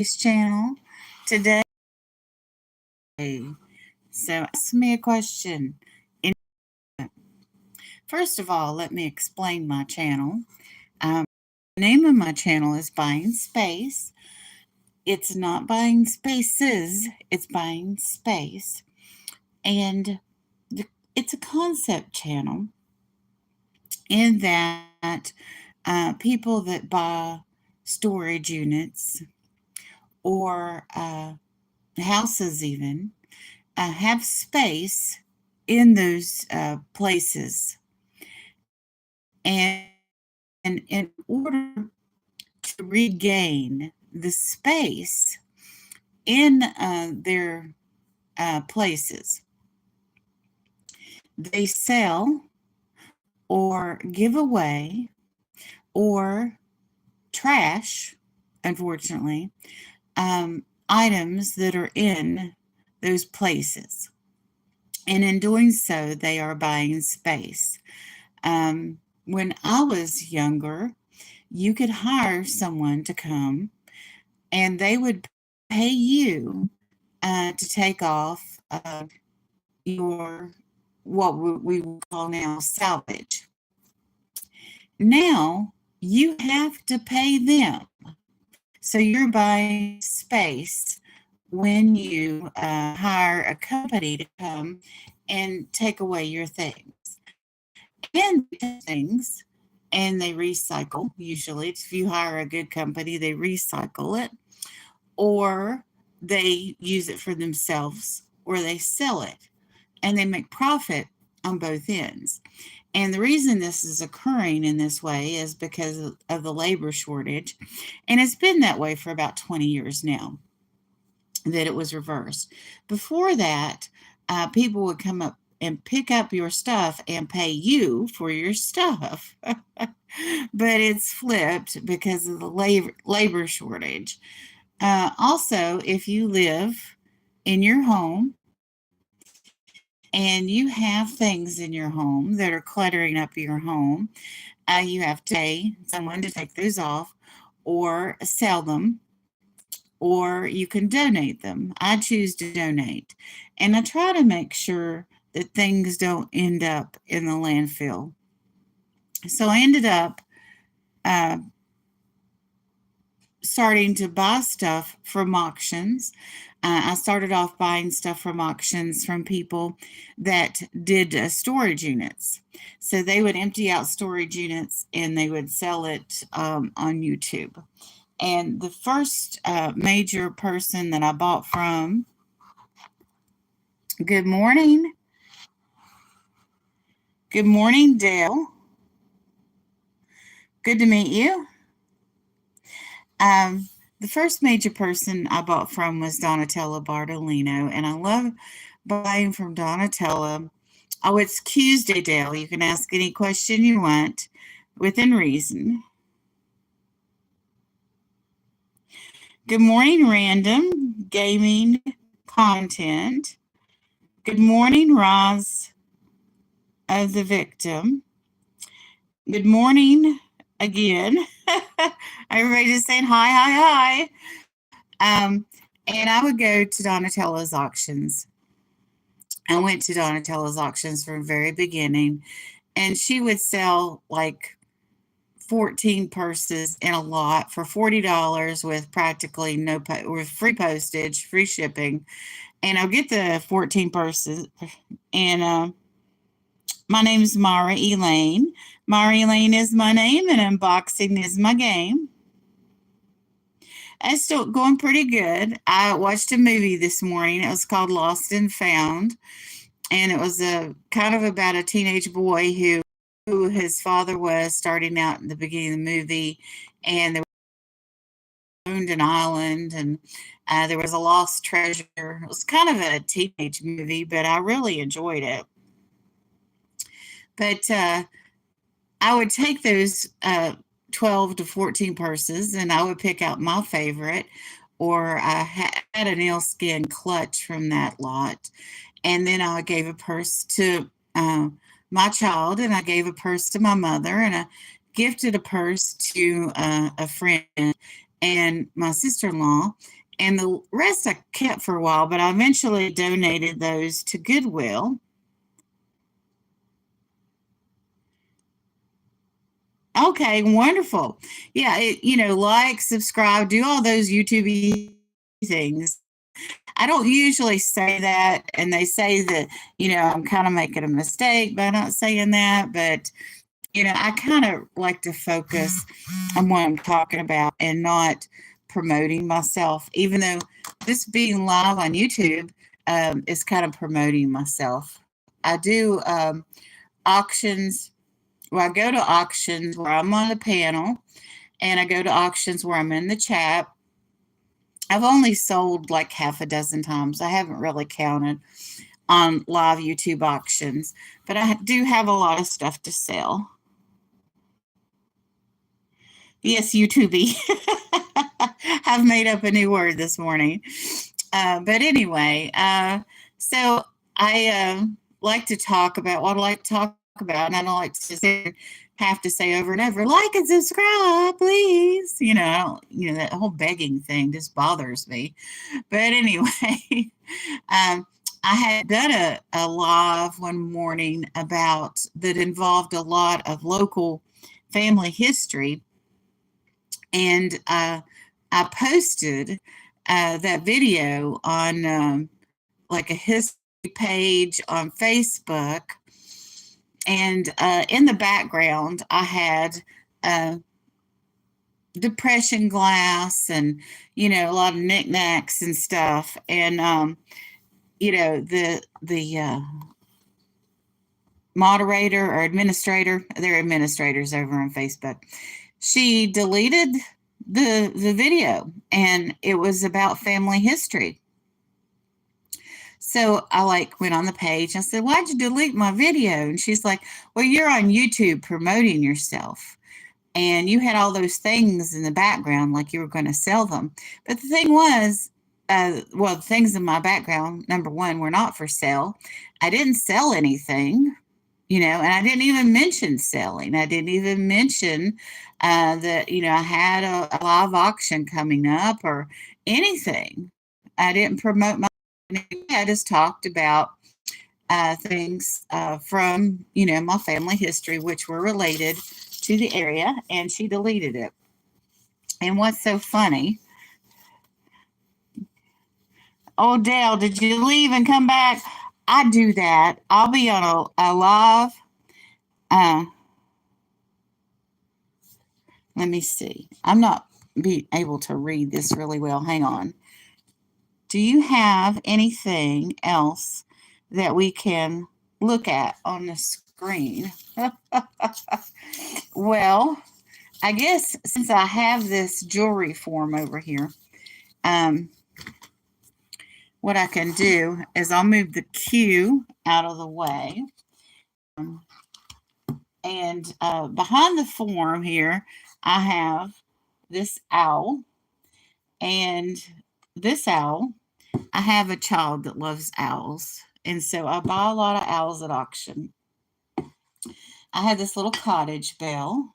channel today. So ask me a question. First of all, let me explain my channel. The name of my channel is Buying Space. It's not buying spaces, it's buying space. And it's a concept channel in that people that buy storage units or houses even have space in those places. And in order to regain the space in their places, they sell or give away or trash, unfortunately, items that are in those places. And in doing so, they are buying space. When I was younger, you could hire someone to come and they would pay you to take off your, what we would call now, salvage. Now you have to pay them. So you're buying space when you hire a company to come and take away your things. And things, and they recycle. Usually, if you hire a good company, they recycle it, or they use it for themselves, or they sell it, and they make profit on both ends. And the reason this is occurring in this way is because of the labor shortage. And it's been that way for about 20 years now that it was reversed. Before that, people would come up and pick up your stuff and pay you for your stuff. But it's flipped because of the labor shortage. Also, if you live in your home and you have things in your home that are cluttering up your home, you have to pay someone to take those off or sell them, or you can donate them. I choose to donate. And I try to make sure that things don't end up in the landfill. So I ended up starting to buy stuff from auctions. I started off buying stuff from auctions from people that did storage units. So they would empty out storage units and they would sell it on YouTube. And the first major person that I bought from, good morning. Good morning, Dale. Good to meet you. The first major person I bought from was Donatella Bartolino, and I love buying from Donatella. Oh, it's QuesDay, Dale. You can ask any question you want within reason. Good morning, Random Gaming Content. Good morning, Roz of the Victim. Good morning again. Everybody just saying hi, hi, hi. And I would go to Donatella's auctions. I went to Donatella's auctions from the very beginning, and she would sell like 14 purses in a lot for $40 with practically no with free postage, free shipping. And I'll get the 14 purses. And my name is Mara Elaine. Mara Elaine is my name, and unboxing is my game. It's still going pretty good. I watched a movie this morning. It was called Lost and Found, and it was a kind of about a teenage boy who his father was starting out in the beginning of the movie, and they owned an island, and there was a lost treasure. It was kind of a teenage movie, but I really enjoyed it. But I would take those 12 to 14 purses, and I would pick out my favorite, or I had an eel-skin clutch from that lot. And then I gave a purse to my child, and I gave a purse to my mother, and I gifted a purse to a friend. and my sister-in-law, and the rest I kept for a while, but I eventually donated those to Goodwill. Okay, wonderful. Yeah, like, subscribe, do all those YouTube things. I don't usually say that, and they say that, I'm kind of making a mistake by not saying that, but I kind of like to focus on what I'm talking about and not promoting myself, even though this being live on YouTube is kind of promoting myself. I do auctions. Well, I go to auctions where I'm on the panel, and I go to auctions where I'm in the chat. I've only sold like half a dozen times. I haven't really counted on live YouTube auctions, but I do have a lot of stuff to sell. Yes, YouTube. I've made up a new word this morning. But anyway, so I like to talk about what I like to talk about, and I don't like to have to say over and over, like and subscribe, please. That whole begging thing just bothers me. But anyway, I had done a live one morning that involved a lot of local family history, and I posted that video on like a history page on Facebook, and in the background I had depression glass and a lot of knickknacks and stuff, and the moderator or administrator, they're administrators over on Facebook, she deleted the video, and it was about family history. So I went on the page. I said, "Why'd you delete my video?" And she's like, "Well, you're on YouTube promoting yourself, and you had all those things in the background like you were going to sell them." But the thing was, the things in my background, number one, were not for sale. I didn't sell anything, and I didn't even mention selling. I didn't even mention that, I had a live auction coming up or anything. I didn't promote my, I just talked about things from, my family history, which were related to the area, and she deleted it. And what's so funny? Oh, Dale, did you leave and come back? I do that. I'll be on a live. Let me see. I'm not be able to read this really well. Hang on. Do you have anything else that we can look at on the screen? Well, I guess since I have this jewelry form over here, what I can do is I'll move the Q out of the way. And behind the form here, I have this owl. And this owl, I have a child that loves owls. And so I buy a lot of owls at auction. I have this little cottage bell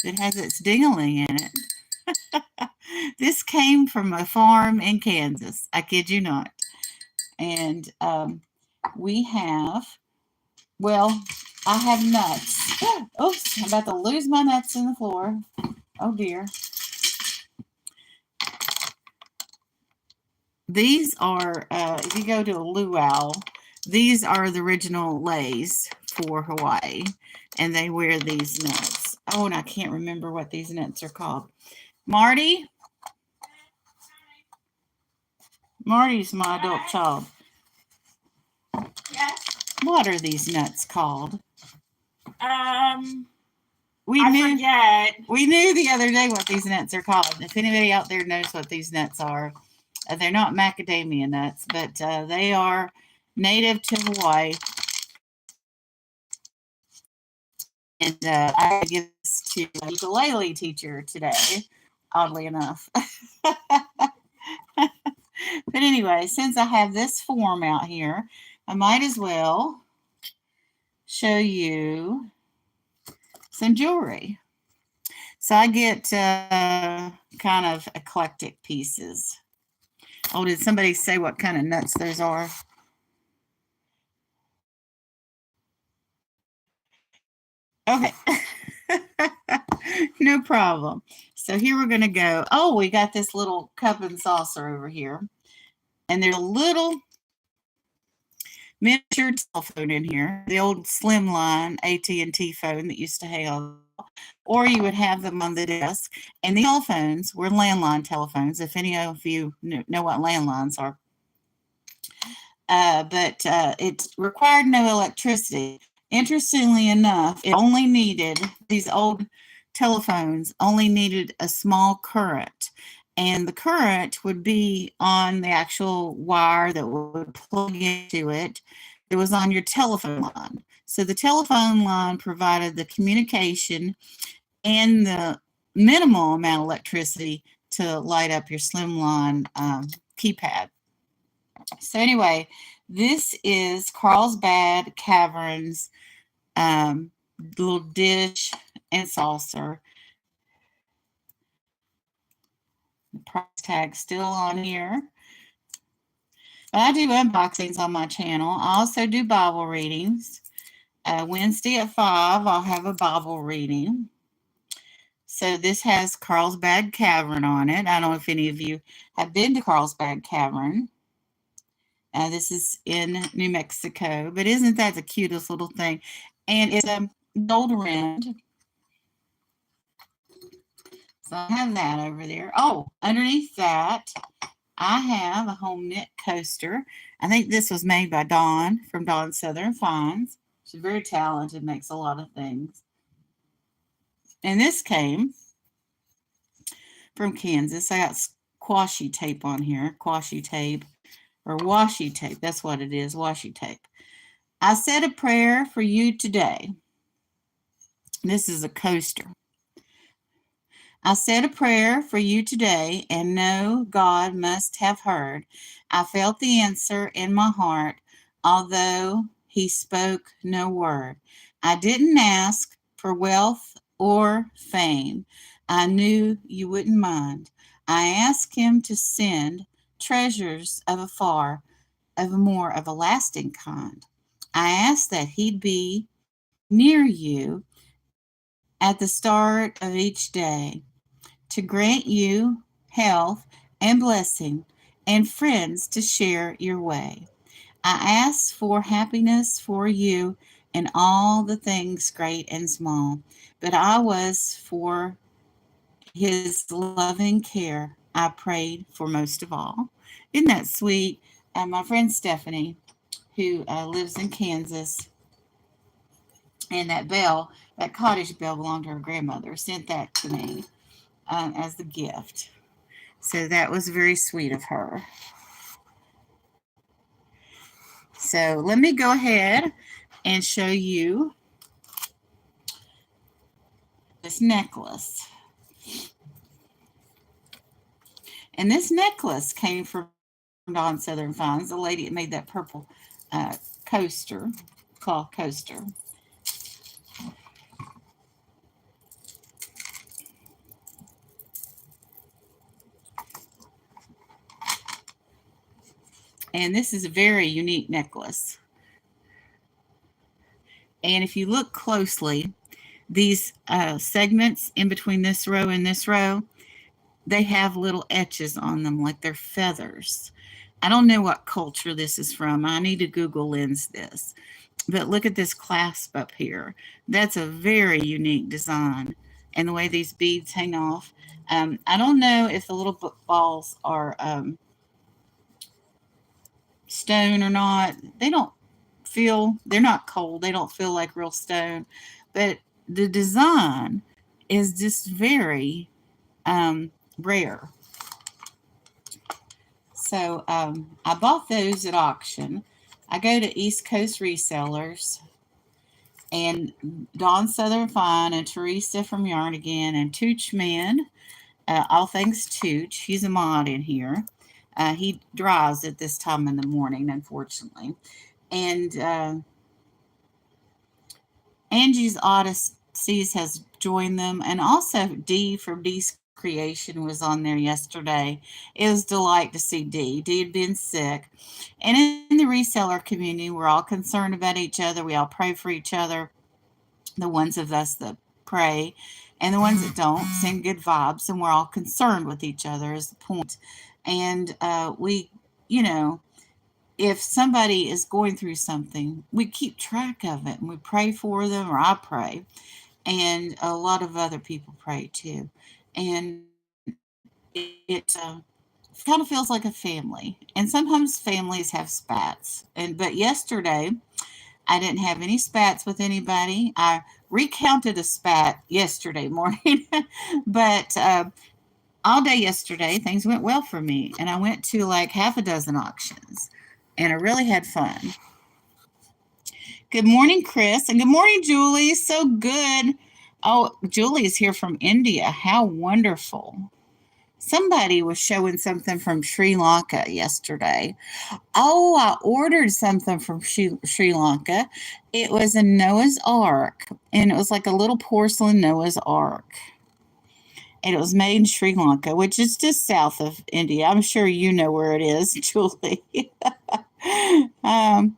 that has its ding-a-ling in it. This came from a farm in Kansas. I kid you not. And we have, I have nuts. Oops, I'm about to lose my nuts in the floor. Oh dear. These are, if you go to a luau, these are the original leis for Hawaii, and they wear these nuts. Oh, and I can't remember what these nuts are called. Marty? Marty's my adult child. Yes. What are these nuts called? We knew the other day what these nuts are called. If anybody out there knows what these nuts are, they're not macadamia nuts, but they are native to Hawaii. And I give this to a ukulele teacher today, oddly enough. But anyway, since I have this form out here, I might as well show you some jewelry. So I get kind of eclectic pieces. Oh, did somebody say what kind of nuts those are? Okay. No problem. So here we're going to go. Oh, we got this little cup and saucer over here. And there's a little miniature telephone in here, the old slimline AT&T phone that used to hang on, or you would have them on the desk. And the telephones were landline telephones, if any of you know what landlines are. But it required no electricity. Interestingly enough, it only needed, these old telephones only needed a small current. And the current would be on the actual wire that would plug into it. It was on your telephone line. So the telephone line provided the communication and the minimal amount of electricity to light up your slimline keypad. So anyway, this is Carlsbad Caverns little dish and saucer. The price tag still on here. But I do unboxings on my channel. I also do Bible readings. Wednesday at 5, I'll have a Bible reading. So this has Carlsbad Cavern on it. I don't know if any of you have been to Carlsbad Cavern. This is in New Mexico, but isn't that the cutest little thing? And it's a gold rimmed. So I have that over there. Oh, underneath that, I have a home knit coaster. I think this was made by Dawn from Dawn Southern Finds. She's very talented, makes a lot of things. And this came from Kansas. I got squashy tape on here, squashy tape. Or washi tape. That's what it is, washi tape. I said a prayer for you today. This is a coaster. I said a prayer for you today and know God must have heard. I felt the answer in my heart, although he spoke no word. I didn't ask for wealth or fame. I knew you wouldn't mind. I asked him to send treasures of afar, of a more everlasting kind. I asked that he'd be near you at the start of each day to grant you health and blessing and friends to share your way. I asked for happiness for you in all the things great and small, but I was for his loving care I prayed for most of all. Isn't that sweet? My friend Stephanie, who lives in Kansas, and that bell, that cottage bell belonged to her grandmother, sent that to me as a gift. So that was very sweet of her. So let me go ahead and show you this necklace. And this necklace came from Dawn Southern Finds, the lady that made that purple coaster, called Coaster. And this is a very unique necklace. And if you look closely, these segments in between this row and this row, they have little etches on them like they're feathers. I don't know what culture this is from. I need to Google Lens this. But look at this clasp up here. That's a very unique design. And the way these beads hang off. I don't know if the little balls are stone or not. They don't feel, they're not cold. They don't feel like real stone. But the design is just very rare. So I bought those at auction. I go to East Coast resellers, and Dawn Southern Fine and Teresa from Yarn Again and Tooch Man, all things Tooch. He's a mod in here. He drives at this time in the morning, unfortunately. And Angie's Odyssey C's has joined them, and also D from D's Creation was on there yesterday. It was a delight to see D. D had been sick. And in the reseller community, we're all concerned about each other. We all pray for each other. The ones of us that pray and the ones that don't send good vibes, and we're all concerned with each other is the point. And we, you know, if somebody is going through something, we keep track of it and we pray for them, or I pray, and a lot of other people pray too. And it kind of feels like a family. And sometimes families have spats. And but yesterday, I didn't have any spats with anybody. I recounted a spat yesterday morning, but all day yesterday, things went well for me. And I went to like half a dozen auctions and I really had fun. Good morning, Chris. And good morning, Julie. So good. Oh, Julie is here from India. How wonderful. Somebody was showing something from Sri Lanka yesterday. Oh, I ordered something from Sri Lanka. It was a Noah's Ark, and it was like a little porcelain Noah's Ark. And it was made in Sri Lanka, which is just south of India. I'm sure you know where it is, Julie. um,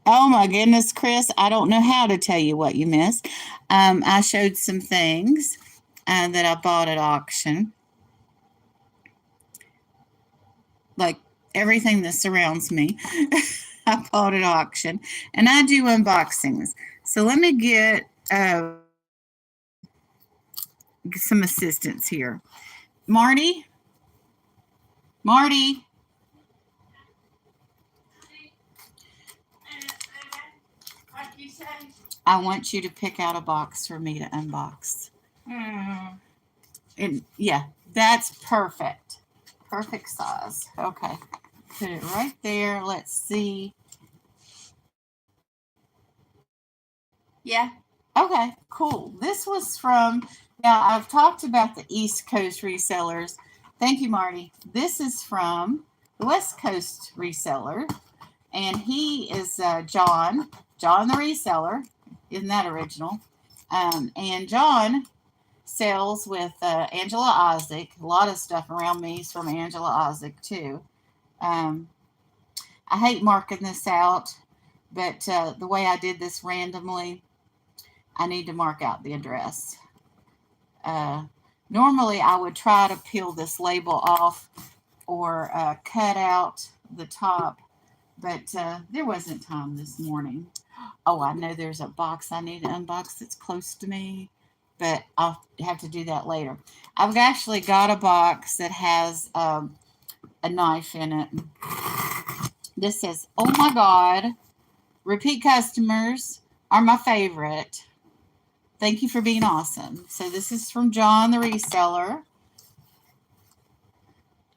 oh my goodness, Chris, I don't know how to tell you what you missed. I showed some things that I bought at auction, like everything that surrounds me. I bought at auction, and I do unboxings. So let me get some assistance here. Marty, Marty, I want you to pick out a box for me to unbox. And yeah, that's perfect. Perfect size. Okay. Put it right there. Let's see. Yeah. Okay, cool. This was from, now I've talked about the East Coast resellers. Thank you, Marty. This is from the West Coast reseller, and he is John the reseller. Isn't that original? And John sells with Angela Isaac. A lot of stuff around me is from Angela Isaac, too. Um, I hate marking this out, but the way I did this randomly, I need to mark out the address. Uh, Normally, I would try to peel this label off or cut out the top, but there wasn't time this morning. Oh, I know there's a box I need to unbox that's close to me, but I'll have to do that later. I've actually got a box that has a knife in it. This says, "Oh my God, repeat customers are my favorite. Thank you for being awesome." So this is from John, the reseller.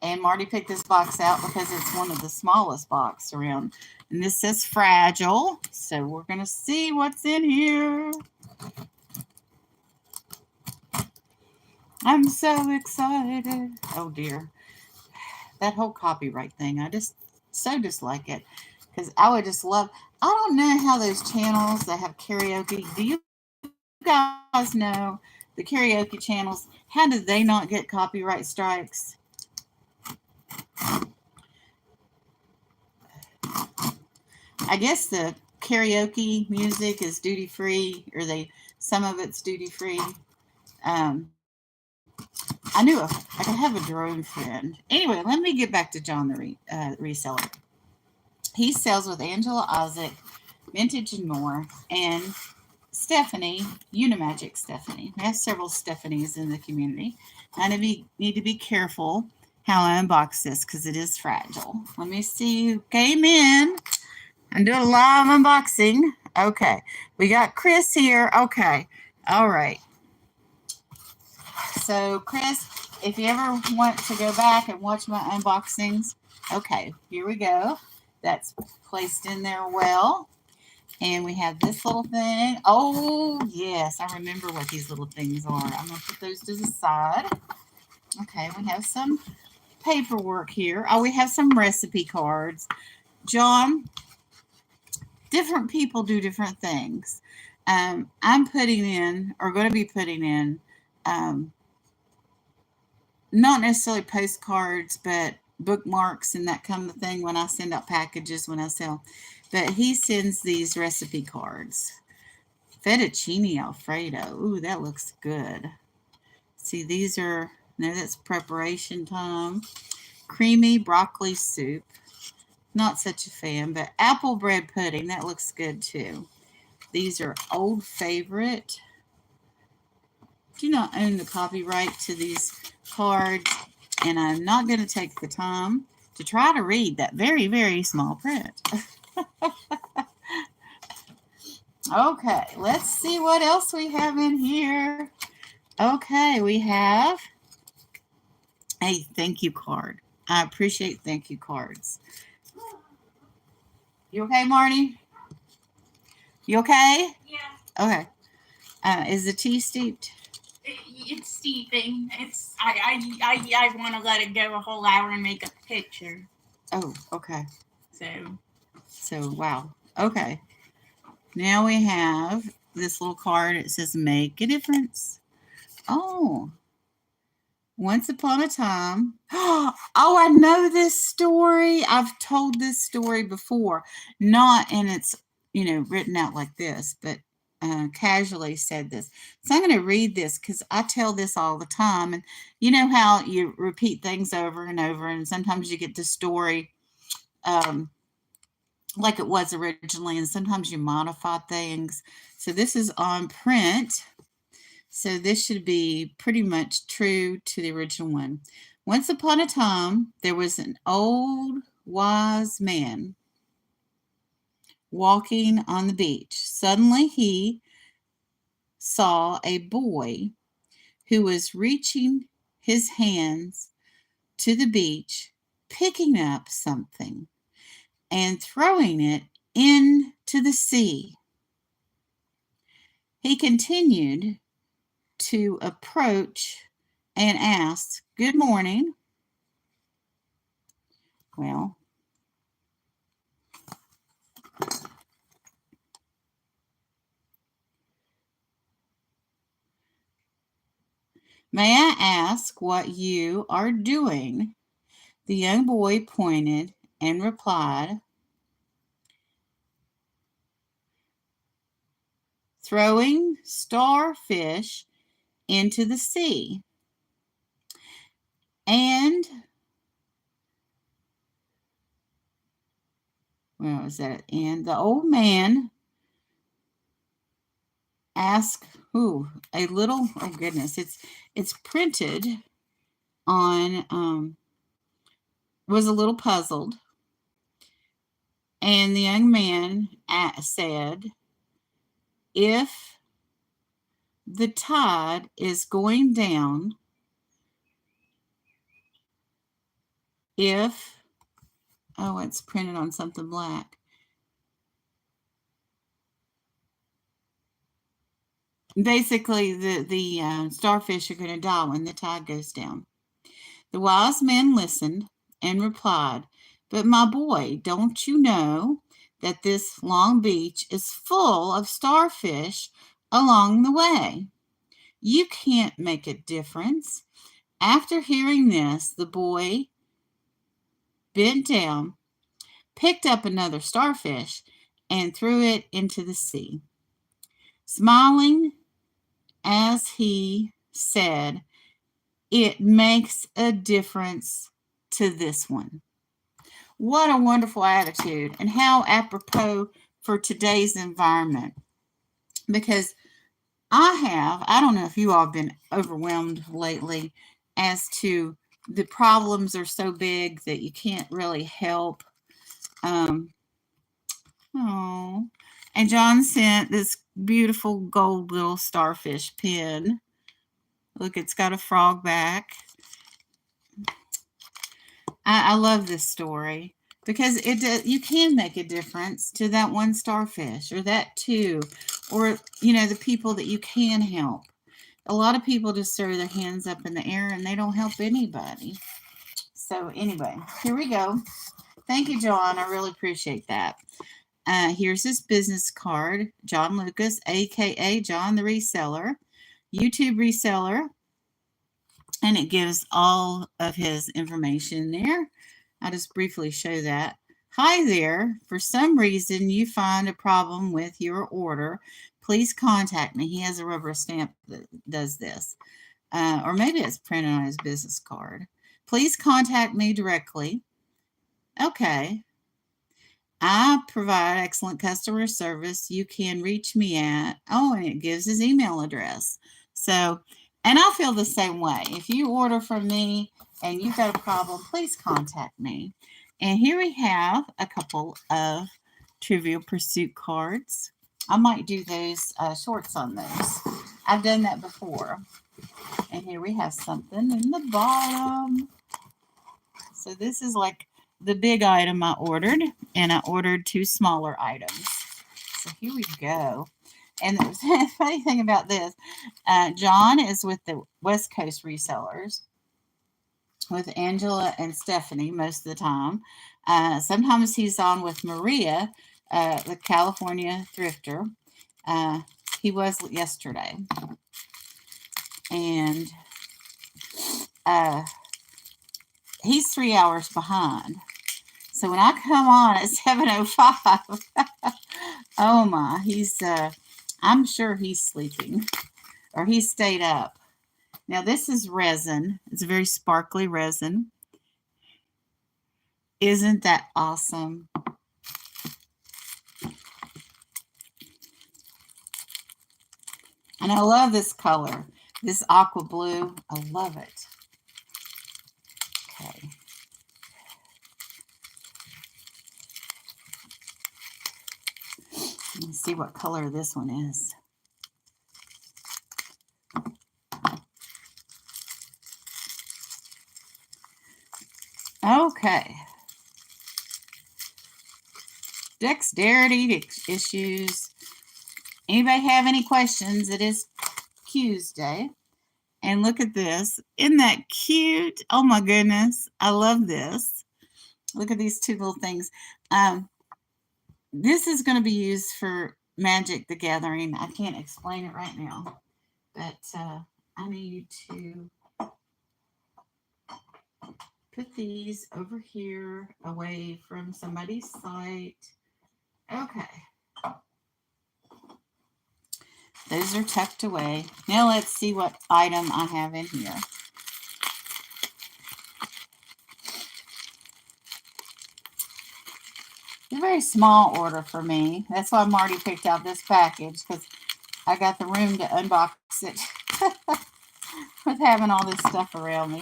And Marty picked this box out because it's one of the smallest boxes around. And this says fragile. So we're going to see what's in here. I'm so excited. Oh dear. That whole copyright thing, I just so dislike it. Because I would just love, I don't know how those channels that have karaoke, do you guys know the karaoke channels, how do they not get copyright strikes? I guess the karaoke music is duty free, or some of it's duty free. I knew I could have a drone friend. Anyway, let me get back to John the reseller. He sells with Angela Isaac, Vintage and More, and Stephanie, Unimagic Stephanie. We have several Stephanies in the community. I need to be careful how I unbox this because it is fragile. Let me see who came in. I'm doing a live unboxing. Okay. We got Chris here. Okay. All right. So, Chris, if you ever want to go back and watch my unboxings, okay, here we go. That's placed in there well. And we have this little thing. Oh, yes, I remember what these little things are. I'm going to put those to the side. Okay, we have some paperwork here. Oh, we have some recipe cards. John, different people do different things. I'm putting in, or going to be putting in, um, not necessarily postcards, but bookmarks and that kind of thing when I send out packages when I sell. But he sends these recipe cards. Fettuccine Alfredo. Ooh, that looks good. See, these are, no, that's preparation time. Creamy broccoli soup. Not such a fan, but apple bread pudding. That looks good too. These are old favorite. Do not own the copyright to these cards, and I'm not going to take the time to try to read that very, very small print. Okay, let's see what else we have in here. Okay, we have a thank you card. I appreciate thank you cards. You okay, Marty? You okay? Yeah. Okay. Is the tea steeped? It's steeping. I want to let it go a whole hour and make a picture. Oh, okay. So Wow. Okay. Now we have this little card. It says make a difference. Oh. Once upon a time. Oh, I know this story. I've told this story before. Not, and it's, written out like this, but casually said this. So I'm going to read this because I tell this all the time. And you know how you repeat things over and over, and sometimes you get the story like it was originally, and sometimes you modify things. So this is on print. So this should be pretty much true to the original one. Once upon a time, there was an old wise man walking on the beach. Suddenly he saw a boy who was reaching his hands to the beach, picking up something and throwing it into the sea. He continued to approach and asked, "Good morning." Well, may I ask what you are doing? The young boy pointed and replied, "Throwing starfish into the sea." And, where was that? And the old man asked, a little, oh goodness, it's printed on, was a little puzzled. And the young man said, "If the tide is going down, it's printed on something black. Basically, the starfish are going to die when the tide goes down." The wise man listened and replied, "But my boy, don't you know that this long beach is full of starfish along the way? You can't make a difference." After hearing this, the boy bent down, picked up another starfish, and threw it into the sea. Smiling as he said, "It makes a difference to this one." What a wonderful attitude, and how apropos for today's environment. Because I don't know if you all have been overwhelmed lately as to the problems are so big that you can't really help. And John sent this beautiful gold little starfish pin. Look, it's got a frog back. I love this story because you can make a difference to that one starfish or that two, or the people that you can help. A lot of people just throw their hands up in the air and they don't help anybody. So anyway, here we go. Thank you, John. I really appreciate that. Here's his business card. John Lucas, aka John the Reseller, YouTube reseller. And it gives all of his information there. I'll just briefly show that. Hi there. For some reason you find a problem with your order, please contact me. He has a rubber stamp that does this. Or maybe it's printed on his business card. Please contact me directly. Okay. I provide excellent customer service. You can reach me at, and it gives his email address. So, and I feel the same way. If you order from me and you've got a problem, please contact me. And here we have a couple of Trivial Pursuit cards. I might do those shorts on those. I've done that before. And here we have something in the bottom. So this is like the big item I ordered, and I ordered 2 smaller items. So here we go. And the funny thing about this, John is with the West Coast resellers, with Angela and Stephanie most of the time. Sometimes he's on with Maria, the California thrifter. He was yesterday. And he's 3 hours behind. So when I come on at 7:05, oh my, I'm sure he's sleeping, or he stayed up. Now this is resin. It's a very sparkly resin. Isn't that awesome? And I love this color, this aqua blue. I love it. Okay. Let's see what color this one is. Okay. Dexterity issues. Anybody have any questions? It is QuesDay. And look at this. Isn't that cute? Oh my goodness. I love this. Look at these 2 little things. This is going to be used for Magic the Gathering. I can't explain it right now, but I need to put these over here away from somebody's sight. Okay. Those are tucked away. Now let's see what item I have in here. It's a very small order for me. That's why I'm already picked out this package, because I got the room to unbox it with having all this stuff around me.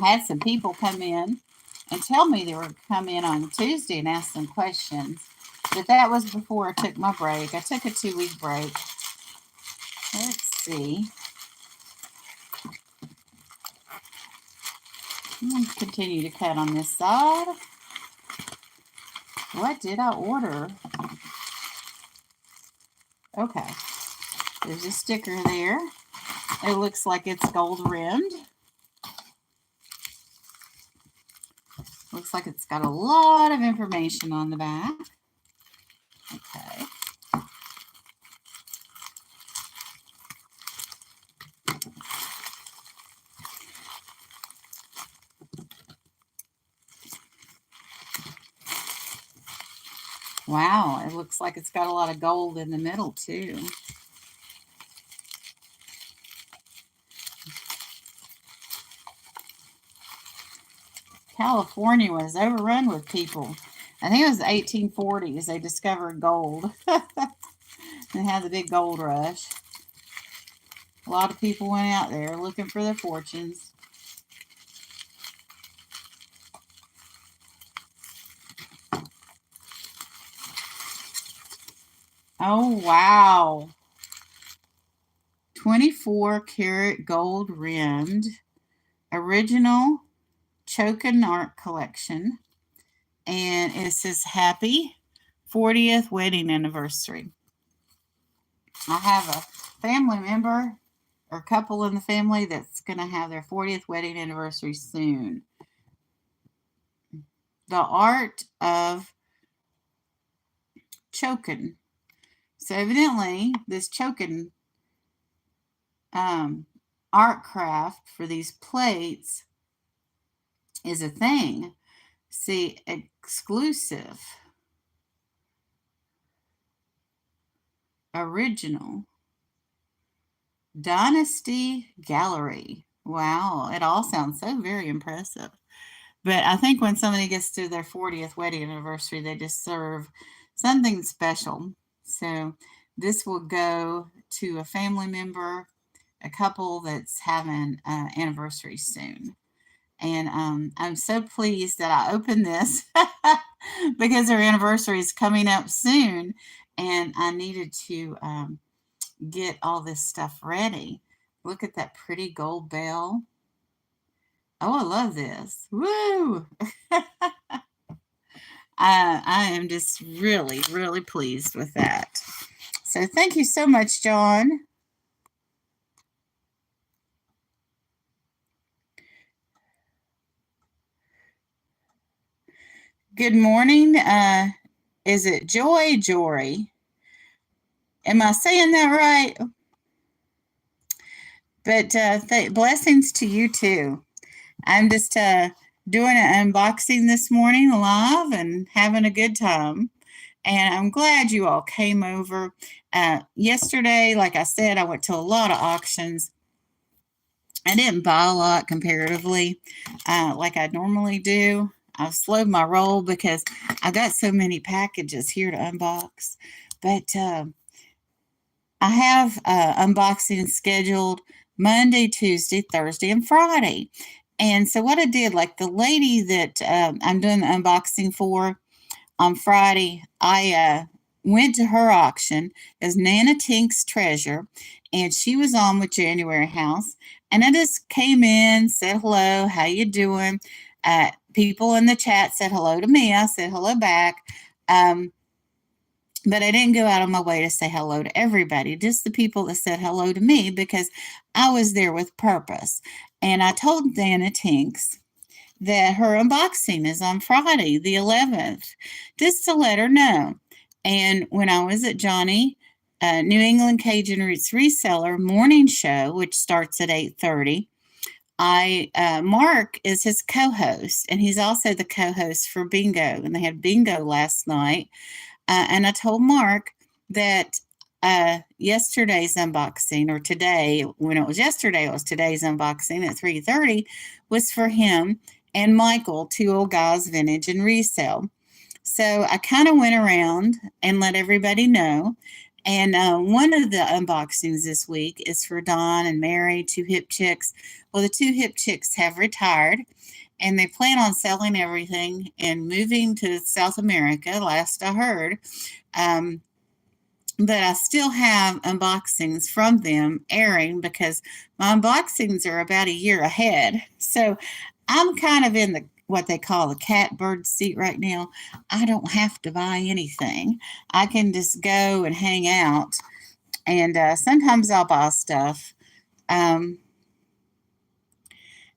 I had some people come in and tell me they were going to come in on Tuesday and ask some questions. But that was before I took my break. I took a 2-week break. Let's see. I'm going to continue to cut on this side. What did I order? Okay. There's a sticker there. It looks like it's gold rimmed. Looks like it's got a lot of information on the back. Okay. Wow, it looks like it's got a lot of gold in the middle too. California was overrun with people. I think it was the 1840s they discovered gold. They had the big gold rush. A lot of people went out there looking for their fortunes. Oh, wow. 24 karat gold rimmed. Original Chokin Art Collection. And it says happy 40th wedding anniversary. I have a family member or couple in the family that's going to have their 40th wedding anniversary soon. The Art of Choking. So evidently, this choking art craft for these plates is a thing. See, exclusive, original, Dynasty Gallery. Wow, it all sounds so very impressive. But I think when somebody gets to their 40th wedding anniversary, they deserve something special. So this will go to a family member, a couple that's having an anniversary soon. And I'm so pleased that I opened this because their anniversary is coming up soon. And I needed to get all this stuff ready. Look at that pretty gold bell. Oh, I love this. Woo! I am just really, really pleased with that. So thank you so much, John. Good morning. Is it Joy Jory? Am I saying that right? But blessings to you too. I'm just doing an unboxing this morning live and having a good time. And I'm glad you all came over. Yesterday, like I said, I went to a lot of auctions. I didn't buy a lot comparatively like I normally do. I've slowed my roll because I got so many packages here to unbox. But I have unboxing scheduled Monday, Tuesday, Thursday, and Friday. And so what I did, like the lady that I'm doing the unboxing for on Friday, I went to her auction as Nana Tink's Treasure, and she was on with January House. And I just came in, said hello, how you doing? People in the chat said hello to me. I said hello back. But I didn't go out of my way to say hello to everybody, just the people that said hello to me because I was there with purpose. And I told Nana Tinks that her unboxing is on Friday, the 11th, just to let her know. And when I was at Johnny, New England Cajun Roots Reseller morning show, which starts at 8:30, Mark is his co-host, and he's also the co-host for Bingo. And they had Bingo last night. And I told Mark that yesterday's unboxing, or today, when it was yesterday, it was today's unboxing at 3:30, was for him and Michael, Two Old Guys Vintage and Resale. So I kind of went around and let everybody know. And one of the unboxings this week is for Dawn and Mary, two hip chicks. Well, the two hip chicks have retired, and they plan on selling everything and moving to South America, last I heard. But I still have unboxings from them airing because my unboxings are about a year ahead. So I'm kind of in the what they call the catbird seat right now. I don't have to buy anything. I can just go and hang out. And sometimes I'll buy stuff.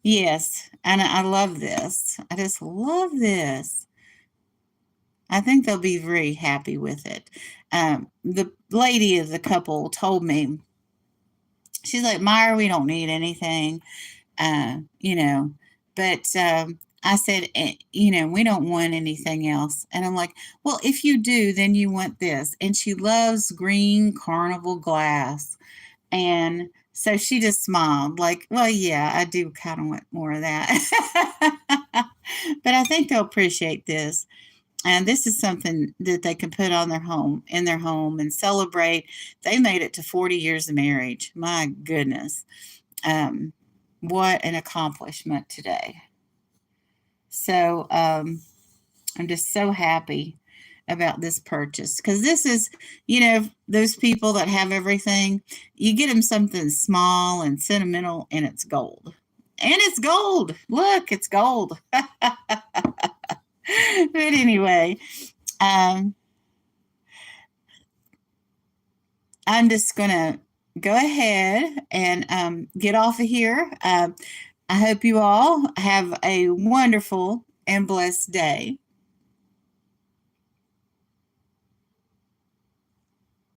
Yes, and I love this. I just love this. I think they'll be very happy with it. The lady of the couple told me, she's like, Myra, we don't need anything, you know, but I said, we don't want anything else. And I'm like, well, if you do, then you want this. And she loves green carnival glass. And so she just smiled like, well, yeah, I do kind of want more of that. But I think they'll appreciate this. And this is something that they can put on in their home and celebrate. They made it to 40 years of marriage. My goodness. What an accomplishment today. So I'm just so happy about this purchase because this is, those people that have everything, you get them something small and sentimental and it's gold. And it's gold. Look, it's gold. But anyway, I'm just going to go ahead and get off of here. I hope you all have a wonderful and blessed day.